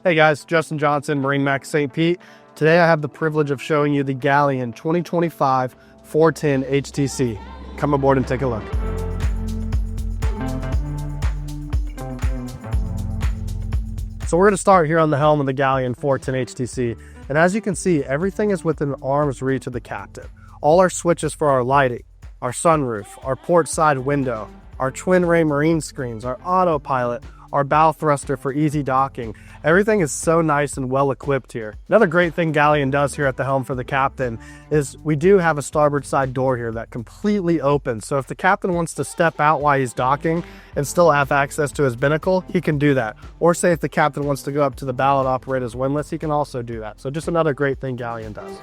Hey guys, Justin Johnson, MarineMax St. Pete. Today I have the privilege of showing you the Galeon 2025 410 HTC. Come aboard and take a look. So we're going to start here on the helm of the Galeon 410 HTC. And as you can see, everything is within arm's reach of the captain. All our switches for our lighting, our sunroof, our port side window, our twin ray marine screens, our autopilot, our bow thruster for easy docking. Everything is so nice and well equipped here. Another great thing Galeon does here at the helm for the captain is we do have a starboard side door here that completely opens. So if the captain wants to step out while he's docking and still have access to his binnacle, he can do that. Or say if the captain wants to go up to the bow and operate his windlass, he can also do that. So just another great thing Galeon does.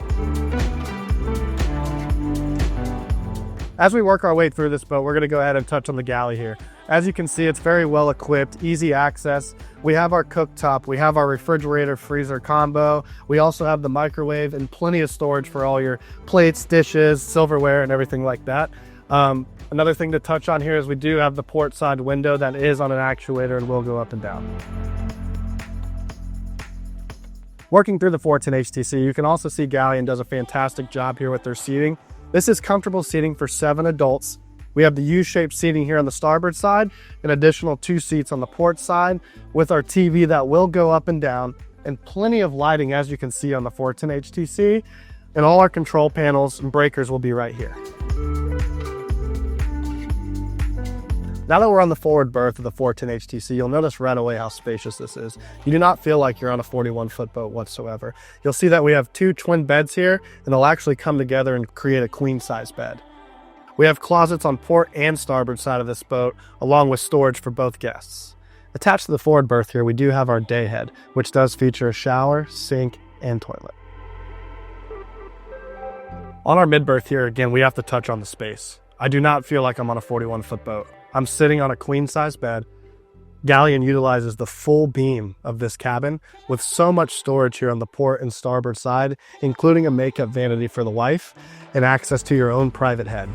As we work our way through this boat, we're going to go ahead and touch on the galley here. As you can see, it's very well equipped, easy access. We have our cooktop, we have our refrigerator freezer combo. We also have the microwave and plenty of storage for all your plates, dishes, silverware, and everything like that. Another thing to touch on here is we do have the port side window that is on an actuator and will go up and down. Working through the 410 HTC, you can also see Galeon does a fantastic job here with their seating. This is comfortable seating for 7 adults. We have the U-shaped seating here on the starboard side, an additional 2 seats on the port side with our TV that will go up and down, and plenty of lighting as you can see on the 410 HTC, and all our control panels and breakers will be right here. Now that we're on the forward berth of the 410 HTC, you'll notice right away how spacious this is. You do not feel like you're on a 41-foot boat whatsoever. You'll see that we have 2 twin beds here, and they'll actually come together and create a queen-size bed. We have closets on port and starboard side of this boat, along with storage for both guests. Attached to the forward berth here, we do have our day head, which does feature a shower, sink, and toilet. On our mid berth here, again, we have to touch on the space. I do not feel like I'm on a 41-foot boat. I'm sitting on a queen-size bed. Galeon utilizes the full beam of this cabin with so much storage here on the port and starboard side, including a makeup vanity for the wife and access to your own private head.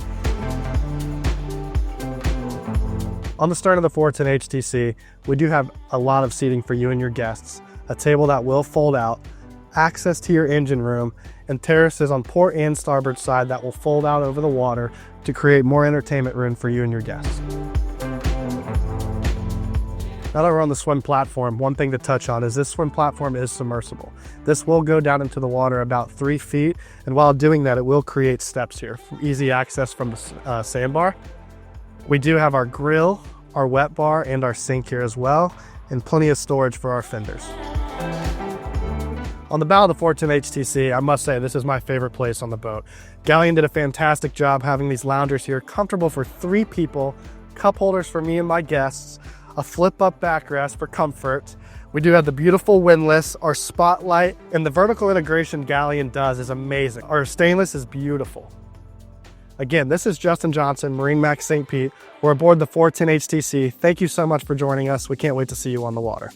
On the stern of the 410 HTC, we do have a lot of seating for you and your guests, a table that will fold out, access to your engine room, and terraces on port and starboard side that will fold out over the water to create more entertainment room for you and your guests. Now that we're on the swim platform, one thing to touch on is this swim platform is submersible. This will go down into the water about 3 feet, and while doing that, it will create steps here for easy access from the sandbar. We do have our grill, our wet bar, and our sink here as well, and plenty of storage for our fenders. On the bow of the 410 HTC, I must say this is my favorite place on the boat. Galeon did a fantastic job having these loungers here, comfortable for 3 people, cup holders for me and my guests, a flip-up backrest for comfort. We do have the beautiful windlass, our spotlight, and the vertical integration Galeon does is amazing. Our stainless is beautiful. Again, this is Justin Johnson, MarineMax St. Pete. We're aboard the 410 HTC. Thank you so much for joining us. We can't wait to see you on the water.